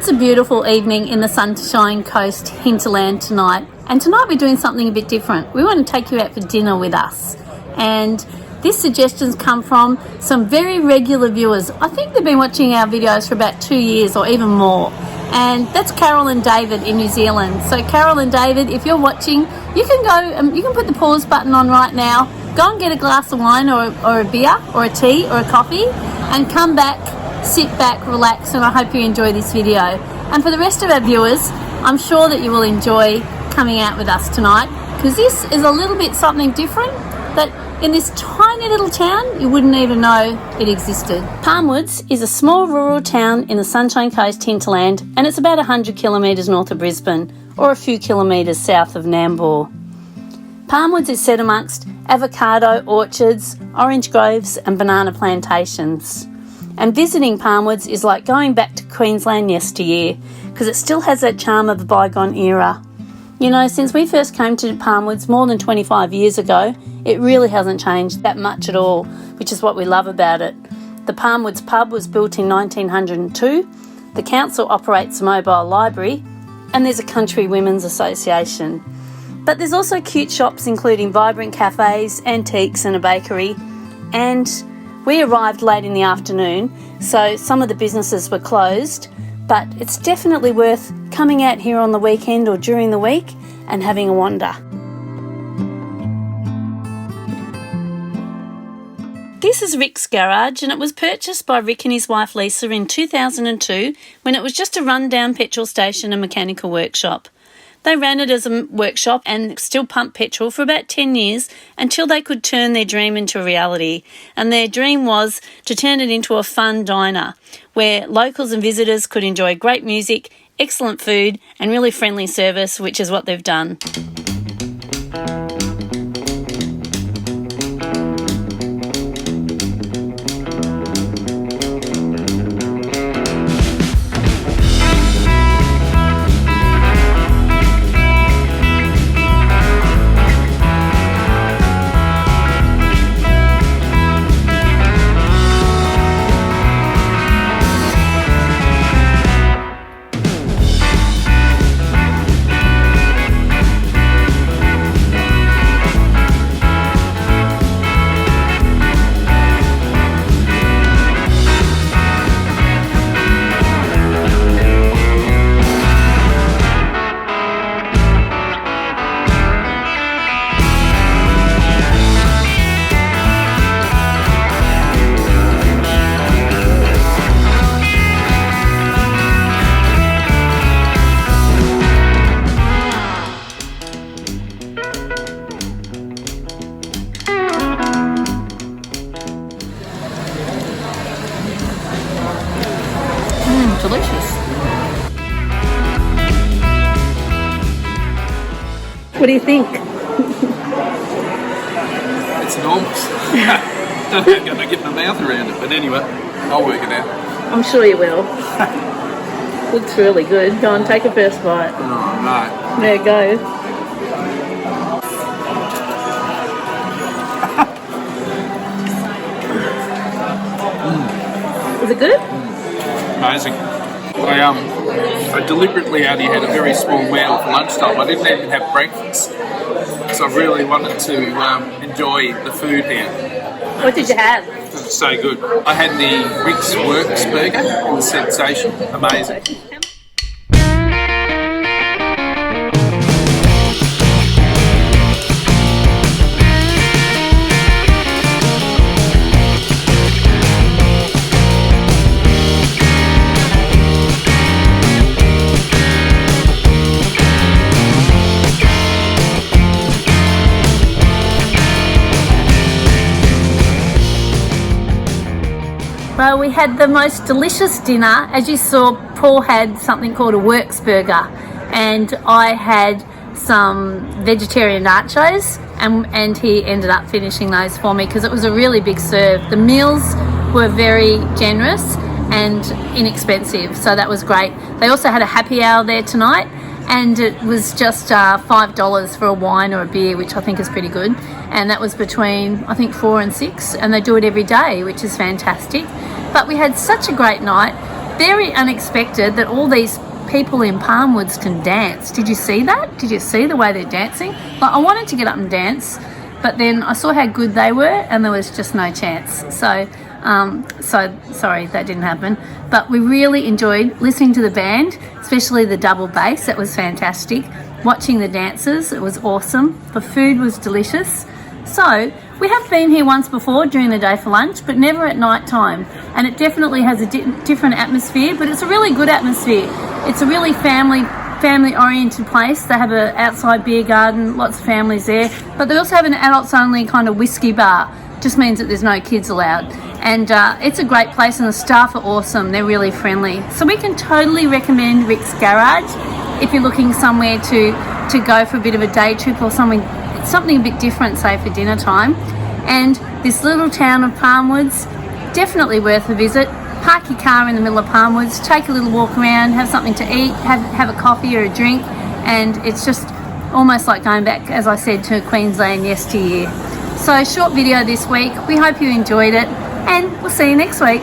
a beautiful evening in the Sunshine Coast Hinterland tonight. And tonight we're doing something a bit different. We want to take you out for dinner with us. And these suggestions come from some very regular viewers. I think they've been watching our videos for about 2 years or even more. And that's Carol and David in New Zealand. So Carol and David, if you're watching, you can go, you can put the pause button on right now, go and get a glass of wine or a beer or a tea or a coffee and come back, sit back, relax, and I hope you enjoy this video. And for the rest of our viewers, I'm sure that you will enjoy coming out with us tonight because this is a little bit something different that in this tiny little town, you wouldn't even know it existed. Palmwoods is a small rural town in the Sunshine Coast Hinterland and it's about 100 kilometres north of Brisbane or a few kilometres south of Nambour. Palmwoods is set amongst avocado orchards, orange groves and banana plantations. And visiting Palmwoods is like going back to Queensland yesteryear because it still has that charm of a bygone era. You know, since we first came to Palmwoods more than 25 years ago, it really hasn't changed that much at all, which is what we love about it. The Palmwoods pub was built in 1902, the council operates a mobile library, and there's a country women's association. But there's also cute shops including vibrant cafes, antiques and a bakery. And we arrived late in the afternoon, so some of the businesses were closed, but it's definitely worth coming out here on the weekend or during the week and having a wander. This is Rick's garage and it was purchased by Rick and his wife Lisa in 2002 when it was just a run-down petrol station and mechanical workshop. They ran it as a workshop and still pumped petrol for about 10 years until they could turn their dream into a reality. And their dream was to turn it into a fun diner where locals and visitors could enjoy great music, excellent food and really friendly service, which is what they've done. Delicious. What do you think? It's enormous. Don't know how I'm going to get my mouth around it, but anyway, I'll work it out. I'm sure you will. Looks really good. Go on, take a first bite. Oh, no. There you go. Is it good? Amazing. I deliberately only had a very small meal for lunchtime. I didn't even have breakfast. So I really wanted to enjoy the food here. What did you have? It was so good. I had the Rick's Works burger. It was sensation. Amazing. Well, we had the most delicious dinner. As you saw, Paul had something called a works burger and I had some vegetarian nachos and he ended up finishing those for me because it was a really big serve. The meals were very generous and inexpensive, so that was great. They also had a happy hour there tonight and it was just $5 for a wine or a beer, which I think is pretty good. And that was between, I think, 4 and 6, and they do it every day, which is fantastic. But we had such a great night. very unexpected that all these people in Palmwoods can dance. Did you see that? Did you see the way they're dancing? Like, I wanted to get up and dance, but then I saw how good they were and there was just no chance. So sorry that didn't happen. But we really enjoyed listening to the band, especially the double bass. That was fantastic. Watching the dancers, it was awesome. The food was delicious. So we have been here once before during the day for lunch, but never at night time. And it definitely has a different atmosphere, but it's a really good atmosphere. It's a really family-oriented place. They have an outside beer garden, lots of families there, but they also have an adults-only kind of whiskey bar. Just means that there's no kids allowed. And it's a great place, and the staff are awesome. They're really friendly. So we can totally recommend Rick's Garage if you're looking somewhere to go for a bit of a day trip or something a bit different, say for dinner time. And this little town of Palmwoods, definitely worth a visit. Park your car in the middle of Palmwoods, take a little walk around, have something to eat, have a coffee or a drink, and it's just almost like going back, as I said, to Queensland yesteryear. So short video this week. We hope you enjoyed it, and we'll see you next week.